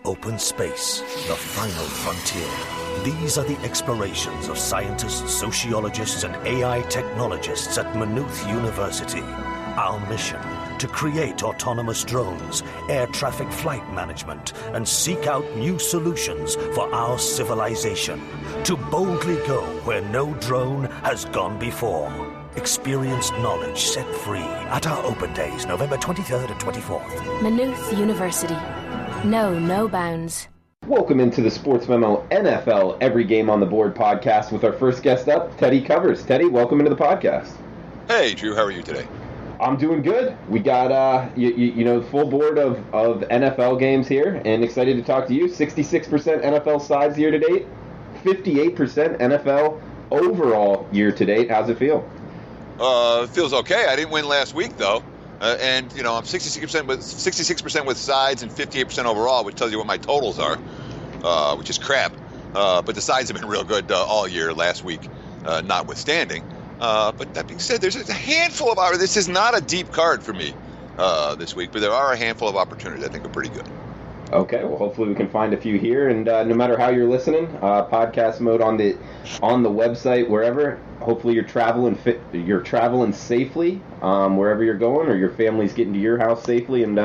open space, the final frontier. These are the explorations of scientists, sociologists, and AI technologists at Maynooth University. Our mission: to create autonomous drones, air traffic flight management, and seek out new solutions for our civilization. To boldly go where no drone has gone before. Experienced knowledge set free at our open days, November 23rd and 24th. Maynooth University. No bounds. Welcome into the Sportsmemo NFL Every Game on the Board podcast with our first guest up, Teddy Covers. Teddy, welcome into the podcast. Hey, Drew, how are you today? I'm doing good. We got, full board of NFL games here, and excited to talk to you. 66% NFL sides year to date, 58% NFL overall year to date. How's it feel? It feels okay. I didn't win last week, though. I'm 66% with sides and 58% overall, which tells you what my totals are, which is crap. But the sides have been real good all year, last week notwithstanding. But that being said, there's a handful of hours. This is not a deep card for me this week, but there are a handful of opportunities I think are pretty good. Okay, well, hopefully we can find a few here, and no matter how you're listening, podcast mode on the website, wherever. Hopefully you're traveling safely wherever you're going, or your family's getting to your house safely, and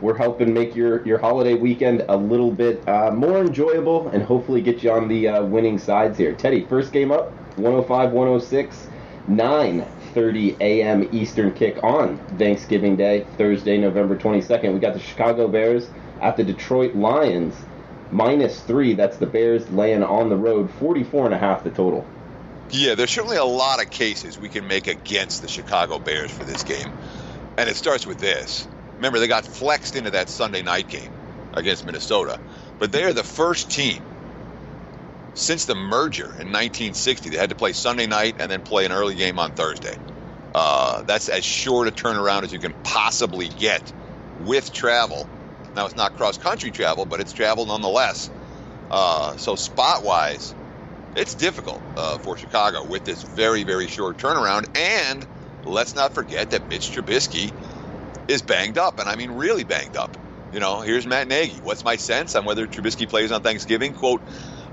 we're helping make your holiday weekend a little bit more enjoyable, and hopefully get you on the winning sides here. Teddy, first game up, 105-106, 9:30 a.m. Eastern kick on Thanksgiving Day, Thursday, November 22nd. We got the Chicago Bears at the Detroit Lions, -3. That's the Bears laying on the road, 44.5 the total. Yeah, there's certainly a lot of cases we can make against the Chicago Bears for this game. And it starts with this. Remember, they got flexed into that Sunday night game against Minnesota. But they are the first team since the merger in 1960. They had to play Sunday night and then play an early game on Thursday. That's as short a turnaround as you can possibly get with travel. Now, it's not cross-country travel, but it's travel nonetheless. So spot-wise, it's difficult for Chicago with this very, very short turnaround. And let's not forget that Mitch Trubisky is banged up, and I mean really banged up. Here's Matt Nagy. What's my sense on whether Trubisky plays on Thanksgiving? Quote,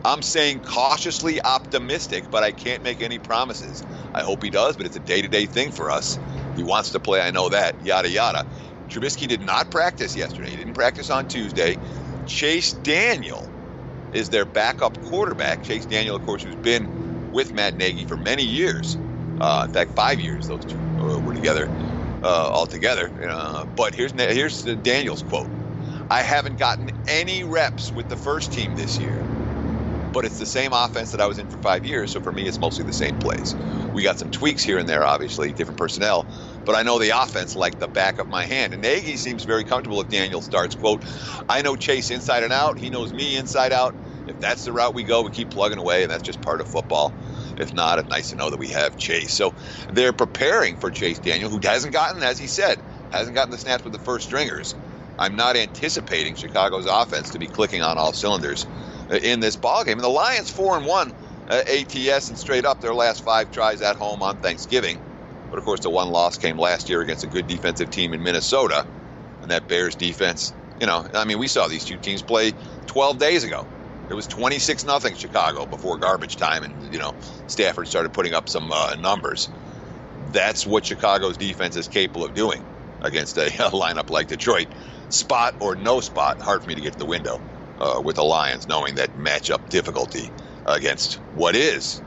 I'm saying cautiously optimistic, but I can't make any promises. I hope he does, but it's a day-to-day thing for us. He wants to play, I know that, yada, yada. Trubisky did not practice yesterday. He didn't practice on Tuesday. Chase Daniel is their backup quarterback. Chase Daniel, of course, who's been with Matt Nagy for many years. In fact, 5 years those two were together altogether. But here's Daniel's quote. I haven't gotten any reps with the first team this year, but it's the same offense that I was in for 5 years, so for me it's mostly the same plays. We got some tweaks here and there, obviously, different personnel, but I know the offense like the back of my hand. And Nagy seems very comfortable if Daniel starts. Quote, I know Chase inside and out. He knows me inside out. If that's the route we go, we keep plugging away, and that's just part of football. If not, it's nice to know that we have Chase. So they're preparing for Chase Daniel, who hasn't gotten, as he said, hasn't gotten the snaps with the first stringers. I'm not anticipating Chicago's offense to be clicking on all cylinders in this ballgame. And the Lions 4-1 ATS and straight up their last 5 tries at home on Thanksgiving. But, of course, the one loss came last year against a good defensive team in Minnesota. And that Bears defense, we saw these two teams play 12 days ago. It was 26-0 Chicago before garbage time, and, Stafford started putting up some numbers. That's what Chicago's defense is capable of doing against a lineup like Detroit. Spot or no spot, hard for me to get to the window with the Lions, knowing that matchup difficulty against what is,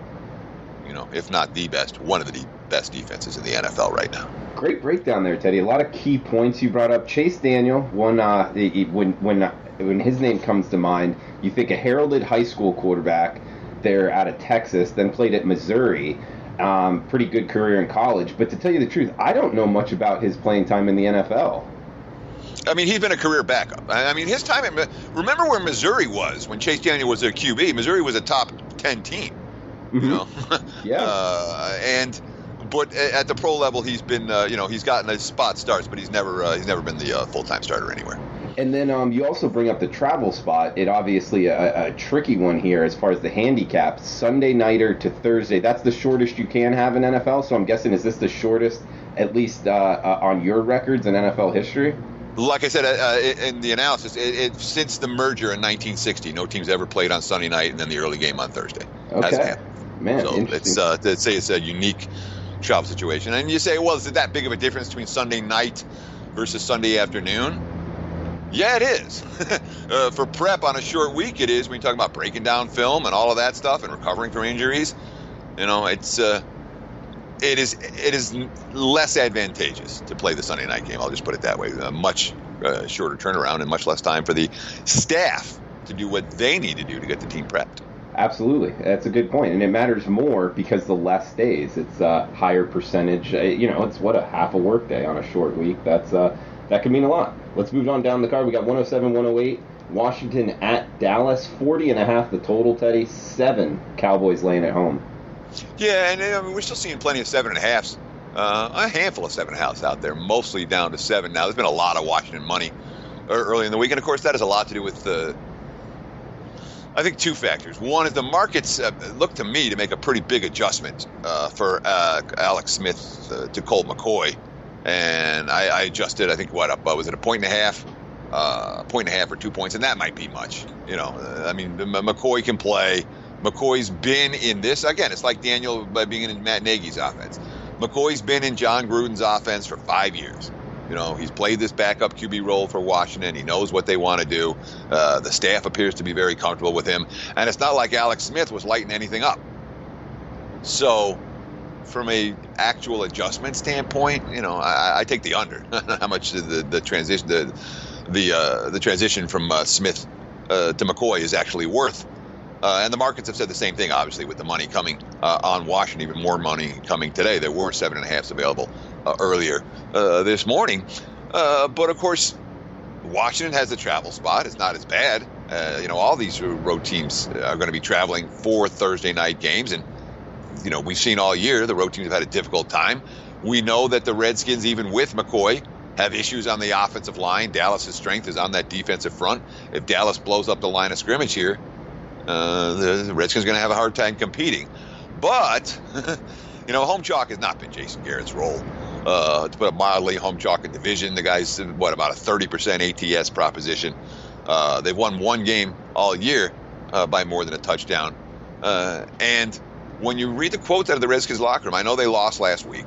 if not the best, one of the best defenses in the NFL right now. Great breakdown there, Teddy. A lot of key points you brought up. Chase Daniel, when his name comes to mind, you think a heralded high school quarterback there out of Texas, then played at Missouri. Pretty good career in college. But to tell you the truth, I don't know much about his playing time in the NFL. He's been a career backup. His time remember where Missouri was when Chase Daniel was their QB. Missouri was a top 10 team. Mm-hmm. Yeah. But at the pro level, he's been, he's gotten his spot starts, but he's never been the full-time starter anywhere. And then you also bring up the travel spot. It obviously a tricky one here as far as the handicap. Sunday nighter to Thursday. That's the shortest you can have in NFL. So I'm guessing, is this the shortest, at least on your records in NFL history? Like I said in the analysis, since the merger in 1960, no team's ever played on Sunday night and then the early game on Thursday. Okay. Man, so it's a unique travel situation. And you say, well, is it that big of a difference between Sunday night versus Sunday afternoon? Yeah, it is. For prep on a short week, it is. When you talk about breaking down film and all of that stuff and recovering from injuries, it is less advantageous to play the Sunday night game. I'll just put it that way. A much shorter turnaround and much less time for the staff to do what they need to do to get the team prepped. Absolutely. That's a good point. And it matters more because the less days. It's a higher percentage. It's a half a work day on a short week. That can mean a lot. Let's move on down the card. We got 107, 108. Washington at Dallas. 40.5 the total, Teddy. 7 Cowboys laying at home. Yeah, and we're still seeing plenty of 7.5s. A handful of 7.5s out there, mostly down to 7 now. There's been a lot of Washington money early in the week, and of course that has a lot to do with I think 2 factors. One is the markets look to me to make a pretty big adjustment for Alex Smith to Colt McCoy, and I adjusted. I think was it a point and a half? A point and a half or 2 points, and that might be much. McCoy can play. McCoy's been in this. Again, it's like Daniel being in Matt Nagy's offense. McCoy's been in John Gruden's offense for 5 years. He's played this backup QB role for Washington. He knows what they want to do. The staff appears to be very comfortable with him. And it's not like Alex Smith was lighting anything up. So from a actual adjustment standpoint, I take the under. How much the transition from Smith to McCoy is actually worth. And the markets have said the same thing, obviously, with the money coming on Washington, even more money coming today. There were 7.5s available earlier this morning. But, of course, Washington has a travel spot. It's not as bad. All these road teams are going to be traveling for Thursday night games. And, we've seen all year the road teams have had a difficult time. We know that the Redskins, even with McCoy, have issues on the offensive line. Dallas' strength is on that defensive front. If Dallas blows up the line of scrimmage here, the Redskins are going to have a hard time competing. But, home chalk has not been Jason Garrett's role. To put it mildly, home chalk in division, the guy's, about a 30% ATS proposition. They've won 1 game all year by more than a touchdown. And when you read the quotes out of the Redskins locker room, I know they lost last week.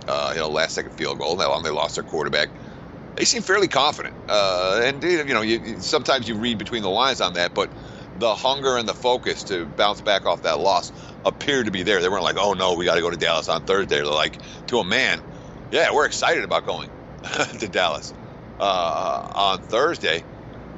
Last second field goal. They lost their quarterback. They seem fairly confident. Sometimes you read between the lines on that, but the hunger and the focus to bounce back off that loss appeared to be there. They weren't like, oh, no, we got to go to Dallas on Thursday. They're like, to a man, yeah, we're excited about going to Dallas on Thursday.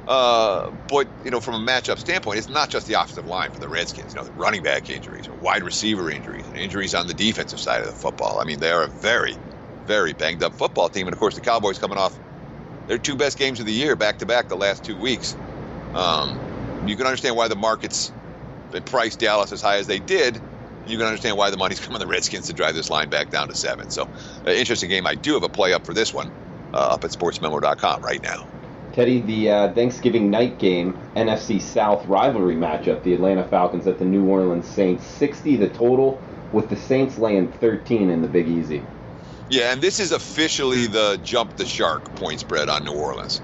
But, from a matchup standpoint, it's not just the offensive line for the Redskins. The running back injuries, or wide receiver injuries, and injuries on the defensive side of the football. They are a very, very banged-up football team. And, of course, the Cowboys coming off their 2 best games of the year back-to-back the last 2 weeks. You can understand why the markets priced Dallas as high as they did. You can understand why the money's coming the Redskins to drive this line back down to 7. So, interesting game. I do have a play up for this one up at sportsmemo.com right now. Teddy, the Thanksgiving night game, NFC South rivalry matchup, the Atlanta Falcons at the New Orleans Saints. 60 the total, with the Saints laying 13 in the Big Easy. Yeah, and this is officially the jump the shark point spread on New Orleans.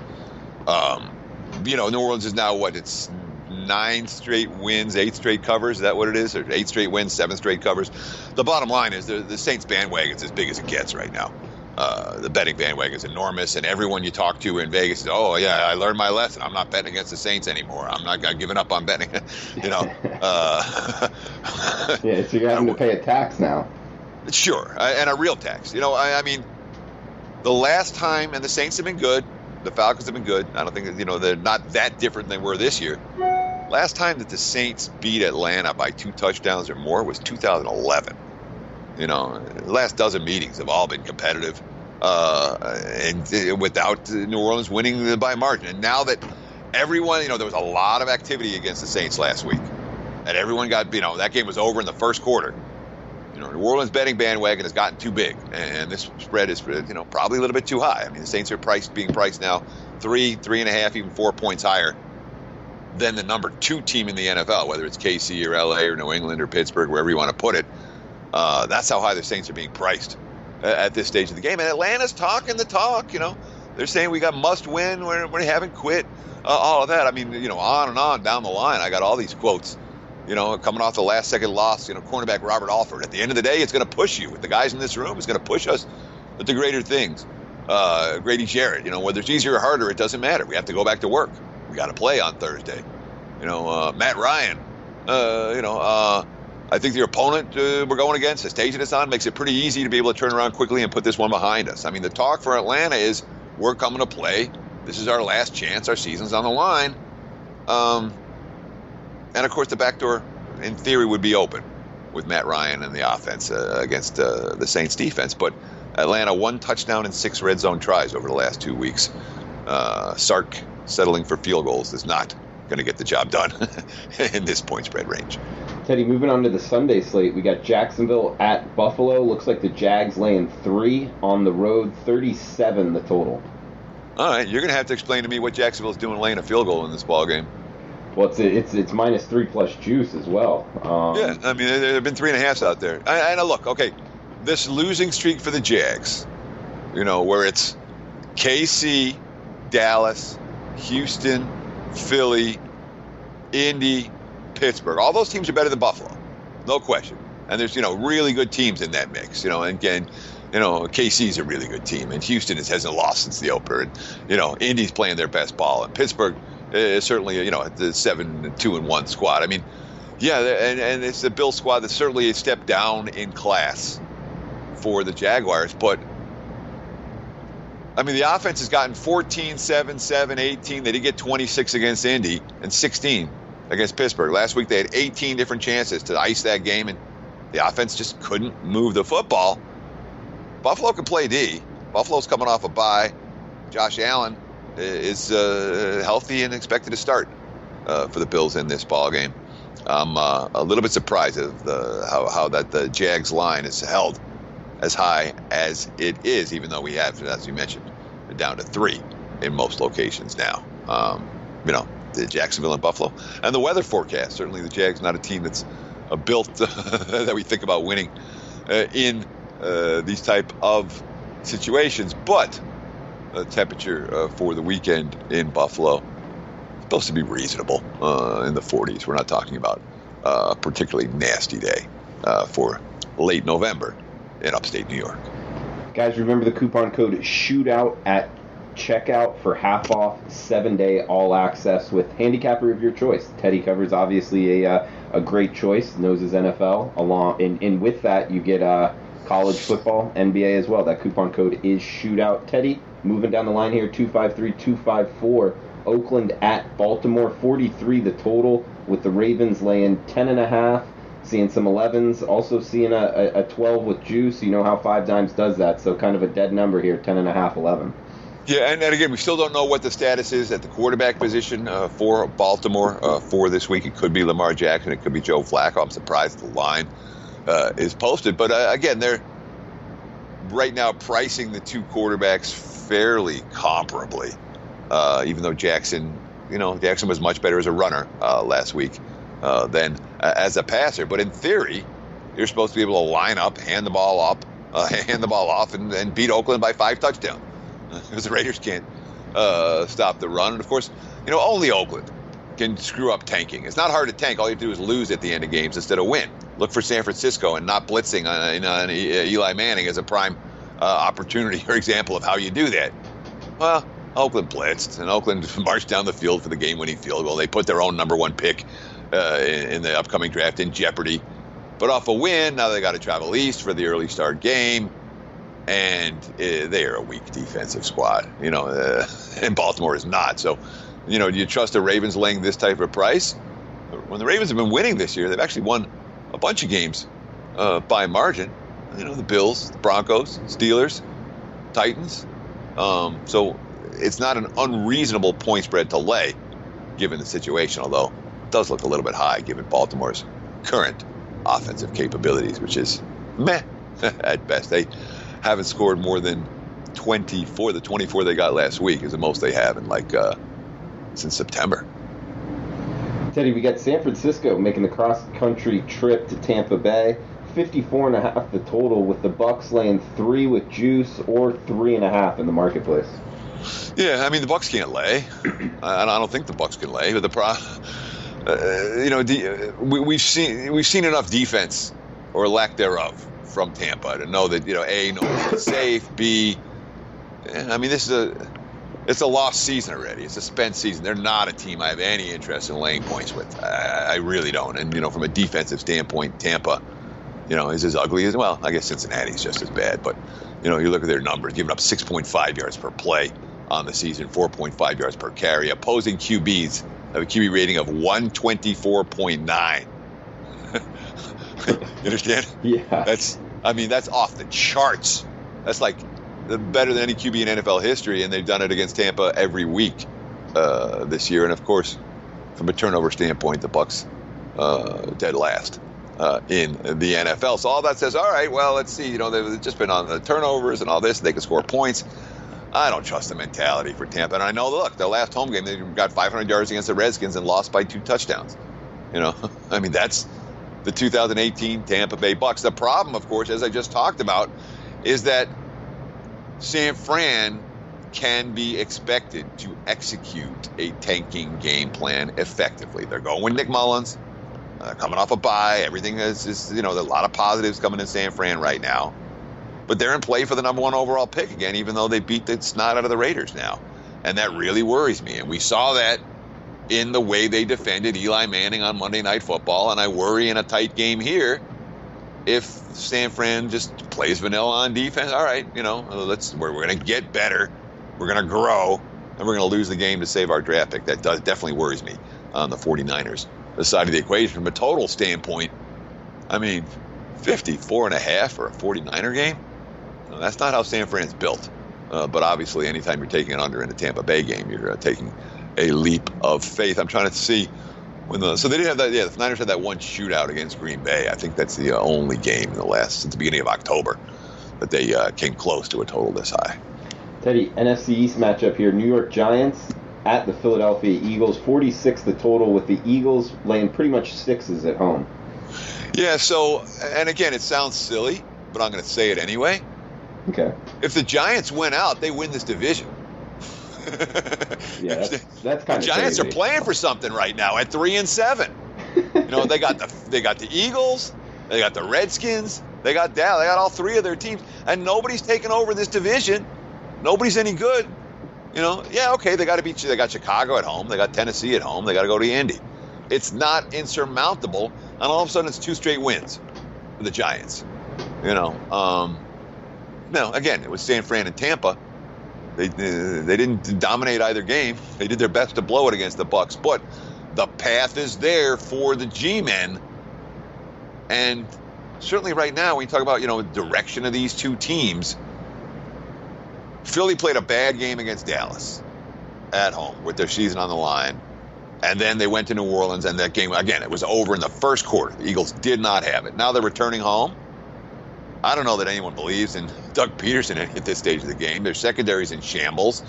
New Orleans is now it's 9 straight wins, 8 straight covers. Is that what it is? Or 8 straight wins, 7 straight covers. The bottom line is the Saints bandwagon's as big as it gets right now. The betting bandwagon is enormous, and everyone you talk to in Vegas says, oh, yeah, I learned my lesson. I'm not betting against the Saints anymore. I'm not giving up on betting. Yeah, so you're having to pay a tax now. Sure, and a real tax. The last time, and the Saints have been good, the Falcons have been good. I don't think, they're not that different than they were this year. Last time that the Saints beat Atlanta by 2 touchdowns or more was 2011. The last dozen meetings have all been competitive, and without New Orleans winning by margin. And now that everyone, there was a lot of activity against the Saints last week, and everyone got, that game was over in the first quarter. New Orleans betting bandwagon has gotten too big, and this spread is, probably a little bit too high. The Saints are being priced now 3.5, even 4 points higher than the number 2 team in the NFL, whether it's KC or LA or New England or Pittsburgh, wherever you want to put it. That's how high the Saints are being priced at this stage of the game. And Atlanta's talking the talk, They're saying we got must win. We haven't quit. All of that. I mean, on and on down the line. I got all these quotes. Coming off the last second loss. Cornerback Robert Alford. At the end of the day, it's going to push you. With the guys in this room, it's going to push us to greater things. Grady Jarrett. Whether it's easier or harder, it doesn't matter. We have to go back to work. We got to play on Thursday. Matt Ryan. I think the opponent we're going against, the stage it's on, makes it pretty easy to be able to turn around quickly and put this one behind us. I mean, the talk for Atlanta is we're coming to play. This is our last chance. Our season's on the line. And, of course, the back door, in theory, would be open with Matt Ryan and the offense against the Saints defense. But Atlanta, 1 touchdown and 6 red zone tries over the last 2 weeks. Sark settling for field goals is not going to get the job done in this point spread range. Teddy, moving on to the Sunday slate, we got Jacksonville at Buffalo. Looks like the Jags laying 3 on the road, 37 the total. All right, you're going to have to explain to me what Jacksonville's doing laying a field goal in this ball game. Well, it's -3 plus juice as well. Yeah, I mean, there have been 3.5s out there. And look, okay, this losing streak for the Jags, where it's KC, Dallas, Houston, Philly, Indy, Pittsburgh. All those teams are better than Buffalo, no question. And there's really good teams in that mix. And again, KC's a really good team, and Houston hasn't lost since the opener. And Indy's playing their best ball, and Pittsburgh is certainly the 7-2-1 squad. I mean, yeah, and it's the Bills squad that's certainly a step down in class for the Jaguars. But I mean, the offense has gotten 14, 7, 7, 18. They did get 26 against Indy and 16 against Pittsburgh. Last week they had 18 different chances to ice that game, and the offense just couldn't move the football. Buffalo can play D. Buffalo's coming off a bye. Josh Allen is healthy and expected to start for the Bills in this ball game. I'm a little bit surprised of how the Jags line is held as high as it is, even though we have, as you mentioned, down to 3 in most locations now. The Jacksonville and Buffalo. And the weather forecast. Certainly the Jags not a team that's built that we think about winning in these type of situations. But temperature for the weekend in Buffalo supposed to be reasonable in the 40s. We're not talking about a particularly nasty day for late November in upstate New York. Guys, remember the coupon code SHOOTOUT at checkout for half off 7-day all access with handicapper of your choice. Teddy covers obviously a great choice, knows his NFL along, and with that you get college football, NBA as well. That coupon code is SHOOTOUT. Teddy, moving down the line here, 253-254. Oakland at Baltimore, 43 the total, with the Ravens laying 10.5. Seeing some 11s, also seeing a 12 with juice. You know how 5 dimes does that, so kind of a dead number here, 10.5, 11. Yeah, and again, we still don't know what the status is at the quarterback position for Baltimore for this week. It could be Lamar Jackson. It could be Joe Flacco. I'm surprised the line is posted. But again, they're right now pricing the 2 quarterbacks fairly comparably, even though Jackson was much better as a runner last week than as a passer. But in theory, you're supposed to be able to line up, hand the ball off, and beat Oakland by 5 touchdowns. Because the Raiders can't stop the run. And, of course, only Oakland can screw up tanking. It's not hard to tank. All you have to do is lose at the end of games instead of win. Look for San Francisco and not blitzing on Eli Manning as a prime opportunity or example of how you do that. Well, Oakland blitzed, and Oakland marched down the field for the game-winning field goal. They put their own number 1 pick in the upcoming draft in jeopardy. But off a win, now they got to travel east for the early start game. And they are a weak defensive squad, and Baltimore is not. So, do you trust the Ravens laying this type of price? When the Ravens have been winning this year, they've actually won a bunch of games by margin. The Bills, the Broncos, Steelers, Titans. So it's not an unreasonable point spread to lay, given the situation, although it does look a little bit high given Baltimore's current offensive capabilities, which is meh at best. They haven't scored more than 24. The 24 they got last week is the most they have in since September. Teddy, we got San Francisco making the cross-country trip to Tampa Bay. 54.5 the total, with the Bucs laying 3 with juice or 3.5 in the marketplace. Yeah, I mean the Bucks can't lay. I don't think the Bucks can lay. But we've seen enough defense or lack thereof from Tampa to know that A, nobody's safe. B, I mean it's a lost season already. It's a spent season. They're not a team I have any interest in laying points with. I really don't. And from a defensive standpoint, Tampa, is as ugly as I guess Cincinnati's just as bad. But you look at their numbers, giving up 6.5 yards per play on the season, 4.5 yards per carry. Opposing QBs have a QB rating of 124.9. You understand? Yeah. That's off the charts. That's like better than any QB in NFL history, and they've done it against Tampa every week this year. And of course, from a turnover standpoint, the Bucks dead last in the NFL. So all that says, all right, well, let's see. They've just been on the turnovers and all this. They can score points. I don't trust the mentality for Tampa. And I know, look, their last home game, they got 500 yards against the Redskins and lost by 2 touchdowns. I mean, that's the 2018 Tampa Bay Bucks. The problem, of course, as I just talked about, is that San Fran can be expected to execute a tanking game plan effectively. They're going with Nick Mullins, coming off a bye. Everything is there's a lot of positives coming in San Fran right now. But they're in play for the number 1 overall pick again, even though they beat the snot out of the Raiders now. And that really worries me. And we saw that in the way they defended Eli Manning on Monday Night Football. And I worry in a tight game here, if San Fran just plays vanilla on defense, all right, we're going to get better, we're going to grow, and we're going to lose the game to save our draft pick. That definitely worries me on the 49ers. The side of the equation from a total standpoint, 54.5 for a 49er game? That's not how San Fran's built. But obviously, anytime you're taking it under in a Tampa Bay game, you're taking a leap of faith. I'm trying to see so they didn't have that. Yeah, the Niners had that one shootout against Green Bay. I think that's the only game since the beginning of October that they came close to a total this high. Teddy, NFC East matchup here. New York Giants at the Philadelphia Eagles. 46 the total, with the Eagles laying pretty much 6s at home. Yeah, so, and again, it sounds silly, but I'm going to say it anyway. Okay. If the Giants win out, they win this division. Yeah, that's kind of the Giants crazy. Are playing for something right now at 3-7. They got the Eagles, they got the Redskins, they got Dallas, they got all 3 of their teams, and nobody's taken over this division. Nobody's any good. Yeah, okay, they got to beat you. They got Chicago at home, they got Tennessee at home, they got to go to Indy. It's not insurmountable, and all of a sudden it's 2 straight wins for the Giants. Now again, it was San Fran and Tampa. They didn't dominate either game. They did their best to blow it against the Bucks, but the path is there for the G-men. And certainly right now, when you talk about direction of these 2 teams, Philly played a bad game against Dallas at home with their season on the line, and then they went to New Orleans, and that game again, it was over in the first quarter. The Eagles did not have it. Now they're returning home. I don't know that anyone believes in Doug Peterson at this stage of the game. Their secondary's in shambles,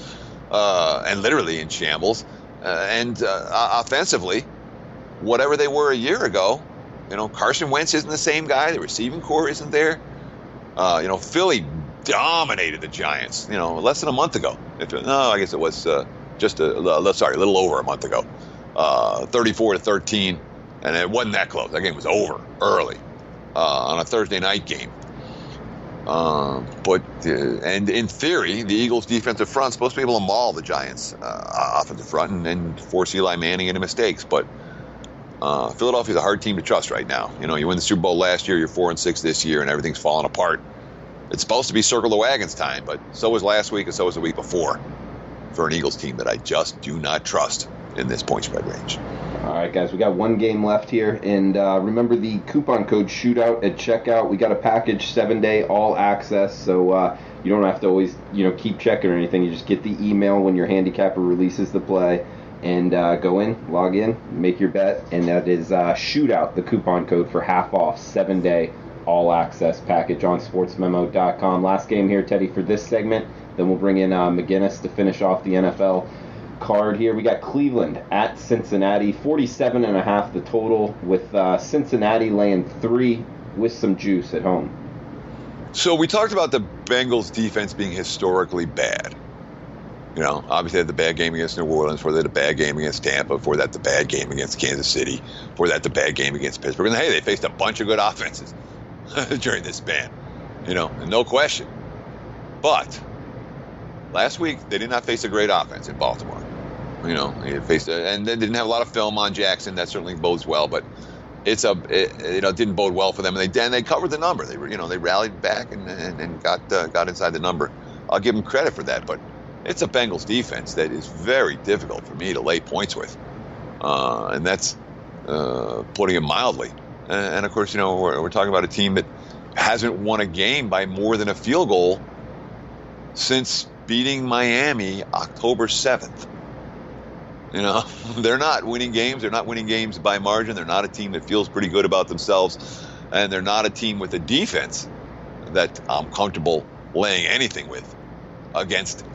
and literally in shambles. And offensively, whatever they were a year ago, Carson Wentz isn't the same guy. The receiving core isn't there. Philly dominated the Giants, less than a month ago. I guess it was a little over a month ago. 34-13, and it wasn't that close. That game was over early on a Thursday night game. And in theory, the Eagles' defensive front's supposed to be able to maul the Giants' offensive front and force Eli Manning into mistakes. But Philadelphia's a hard team to trust right now. You win the Super Bowl last year, you're 4-6 this year, and everything's falling apart. It's supposed to be circle the wagons time, but so was last week and so was the week before for an Eagles team that I just do not trust in this point spread range. All right, guys, we got 1 game left here, and remember the coupon code SHOOTOUT at checkout. We got a package 7-day all access, so you don't have to always keep checking or anything. You just get the email when your handicapper releases the play, and go in, log in, make your bet, and that is SHOOTOUT, the coupon code for half off 7-day all access package on sportsmemo.com. Last game here, Teddy, for this segment. Then we'll bring in McGinnis to finish off the NFL card here. We got Cleveland at Cincinnati, 47.5 the total, with Cincinnati laying 3 with some juice at home. So we talked about the Bengals defense being historically bad. Obviously they had the bad game against New Orleans, before they had the bad game against Tampa, before that the bad game against Kansas City, before that the bad game against Pittsburgh. And hey, they faced a bunch of good offenses during this span, and no question. But last week they did not face a great offense in Baltimore. They faced and they didn't have a lot of film on Jackson. That certainly bodes well, but it didn't bode well for them. And they covered the number. They rallied back and got inside the number. I'll give them credit for that, but it's a Bengals defense that is very difficult for me to lay points with, and that's putting it mildly. And of course, we're talking about a team that hasn't won a game by more than a field goal since beating Miami October 7th. They're not winning games. They're not winning games by margin. They're not a team that feels pretty good about themselves, and they're not a team with a defense that I'm comfortable laying anything with against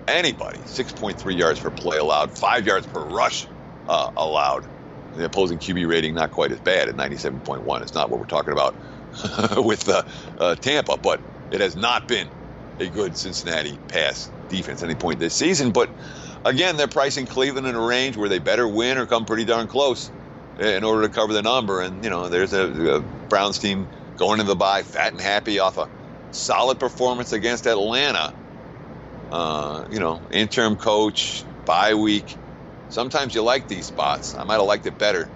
anybody. 6.3 yards per play allowed, 5 yards per rush allowed. The opposing QB rating not quite as bad at 97.1. It's not what we're talking about with Tampa, but it has not been a good Cincinnati pass defense at any point this season. But again, they're pricing Cleveland in a range where they better win or come pretty darn close in order to cover the number. And there's a Browns team going into the bye fat and happy off a solid performance against Atlanta. Interim coach, bye week. Sometimes you like these spots. I might have liked it better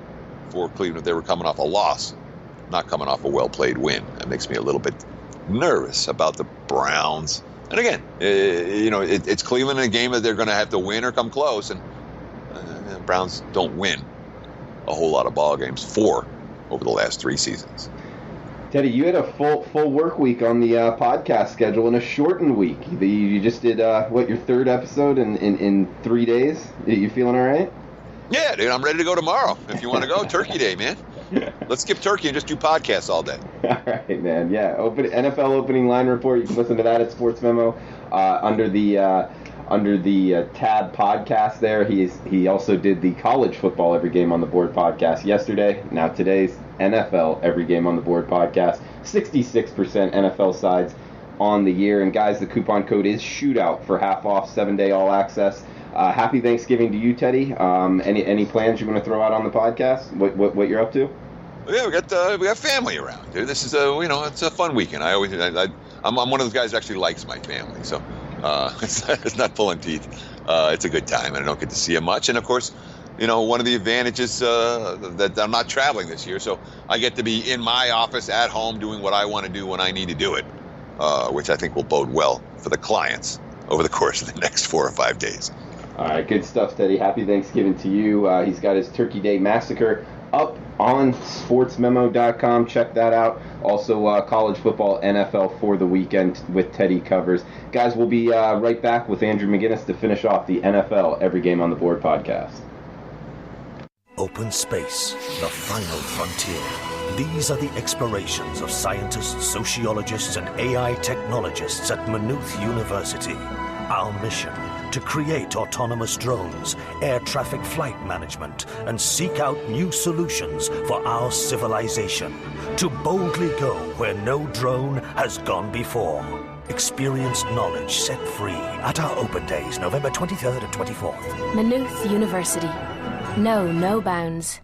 for Cleveland if they were coming off a loss, not coming off a well-played win. That makes me a little bit nervous about the Browns. And again, it's Cleveland in a game that they're going to have to win or come close, and the Browns don't win a whole lot of ball games, 4 over the last 3 seasons. Teddy, you had a full work week on the podcast schedule and a shortened week. You just did, your 3rd episode in 3 days? You feeling all right? Yeah, dude, I'm ready to go tomorrow. If you want to go, Turkey Day, man. Let's skip Turkey and just do podcasts all day. All right, man. Yeah, NFL opening line report. You can listen to that at Sportsmemo under the tab podcast there. He also did the college football every game on the board podcast yesterday. Now today's NFL every game on the board podcast. 66% NFL sides on the year. And guys, the coupon code is SHOOTOUT for half off 7-day all access. Happy Thanksgiving to you, Teddy. Any plans you want to throw out on the podcast? What you're up to? Yeah, we got family around, dude. This is it's a fun weekend. I'm one of those guys who actually likes my family, so it's not pulling teeth. It's a good time, and I don't get to see them much. And of course, one of the advantages that I'm not traveling this year, so I get to be in my office at home doing what I want to do when I need to do it, which I think will bode well for the clients over the course of the next 4 or 5 days. All right, good stuff, Teddy. Happy Thanksgiving to you. He's got his Turkey Day Massacre up on sportsmemo.com. Check that out. Also, college football, NFL for the weekend with Teddy covers. Guys, we'll be right back with Andrew McGinnis to finish off the NFL Every Game on the Board podcast. Open space, the final frontier. These are the explorations of scientists, sociologists, and AI technologists at Maynooth University. Our mission: to create autonomous drones, air traffic flight management, and seek out new solutions for our civilization. To boldly go where no drone has gone before. Experience knowledge set free at our open days, November 23rd and 24th. Maynooth University. No bounds.